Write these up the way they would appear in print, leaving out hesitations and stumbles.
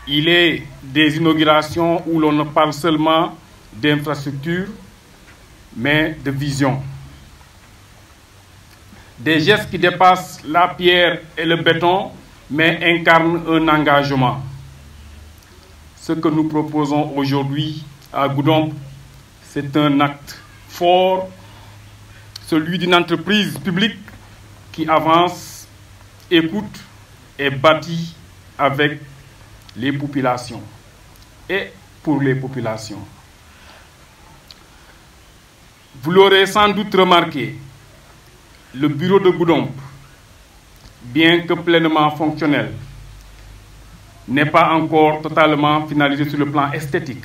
Il est des inaugurations où l'on ne parle seulement d'infrastructure, mais de vision. Des gestes qui dépassent la pierre et le béton, mais incarnent un engagement. Ce que nous proposons aujourd'hui à Goudomp, c'est un acte fort, celui d'une entreprise publique qui avance, écoute et bâtit avec les populations et pour les populations. Vous l'aurez sans doute remarqué, le bureau de Goudomp, bien que pleinement fonctionnel, n'est pas encore totalement finalisé sur le plan esthétique.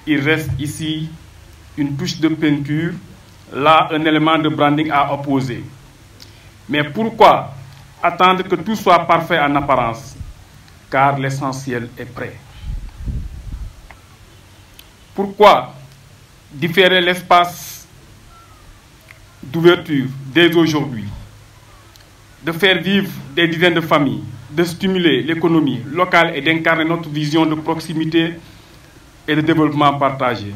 Il reste ici une touche de peinture, là un élément de branding à opposer. Mais pourquoi attendre que tout soit parfait en apparence? Car l'essentiel est prêt. Pourquoi différer l'espace d'ouverture dès aujourd'hui, de faire vivre des dizaines de familles, de stimuler l'économie locale et d'incarner notre vision de proximité et de développement partagé?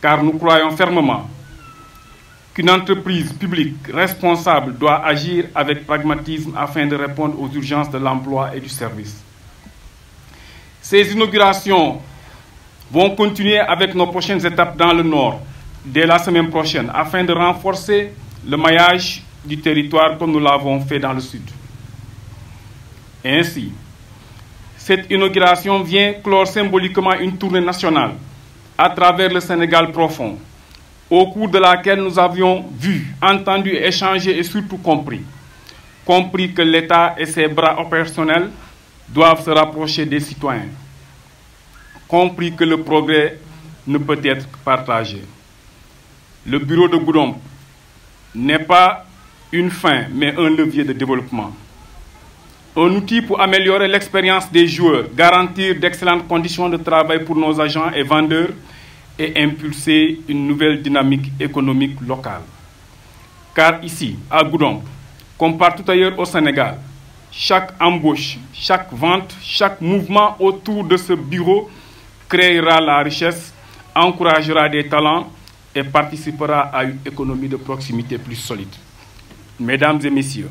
Car nous croyons fermement qu'une entreprise publique responsable doit agir avec pragmatisme afin de répondre aux urgences de l'emploi et du service. Ces inaugurations vont continuer avec nos prochaines étapes dans le Nord dès la semaine prochaine afin de renforcer le maillage du territoire comme nous l'avons fait dans le Sud. Ainsi, cette inauguration vient clore symboliquement une tournée nationale à travers le Sénégal profond, au cours de laquelle nous avions vu, entendu, échangé et surtout compris que l'État et ses bras opérationnels doivent se rapprocher des citoyens, compris que le progrès ne peut être partagé. Le bureau de Goudomp n'est pas une fin, mais un levier de développement. Un outil pour améliorer l'expérience des joueurs, garantir d'excellentes conditions de travail pour nos agents et vendeurs et impulser une nouvelle dynamique économique locale. Car ici, à Goudomp, comme partout ailleurs au Sénégal, chaque embauche, chaque vente, chaque mouvement autour de ce bureau créera la richesse, encouragera des talents et participera à une économie de proximité plus solide. Mesdames et messieurs,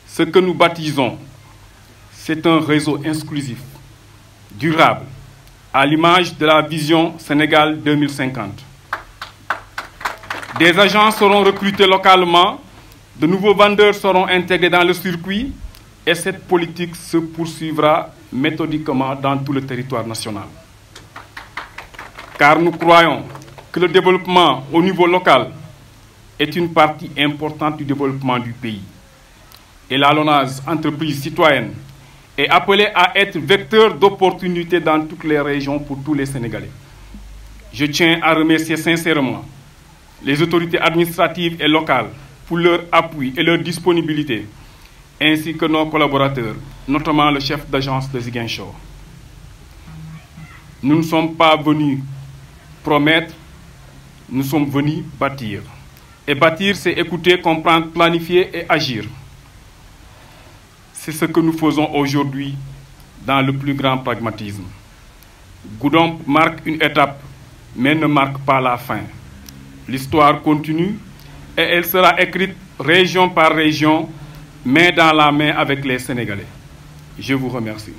ce que nous baptisons, c'est un réseau inclusif, durable, à l'image de la vision Sénégal 2050. Des agents seront recrutés localement, de nouveaux vendeurs seront intégrés dans le circuit et cette politique se poursuivra méthodiquement dans tout le territoire national. Car nous croyons que le développement au niveau local est une partie importante du développement du pays. Et la LONASE, entreprise citoyenne, est appelée à être vecteur d'opportunités dans toutes les régions pour tous les Sénégalais. Je tiens à remercier sincèrement les autorités administratives et locales pour leur appui et leur disponibilité, ainsi que nos collaborateurs, notamment le chef d'agence de Ziguinchor. Nous ne sommes pas venus promettre, nous sommes venus bâtir. Et bâtir, c'est écouter, comprendre, planifier et agir. C'est ce que nous faisons aujourd'hui dans le plus grand pragmatisme. Goudomp marque une étape, mais ne marque pas la fin. L'histoire continue et elle sera écrite région par région, main dans la main avec les Sénégalais. Je vous remercie.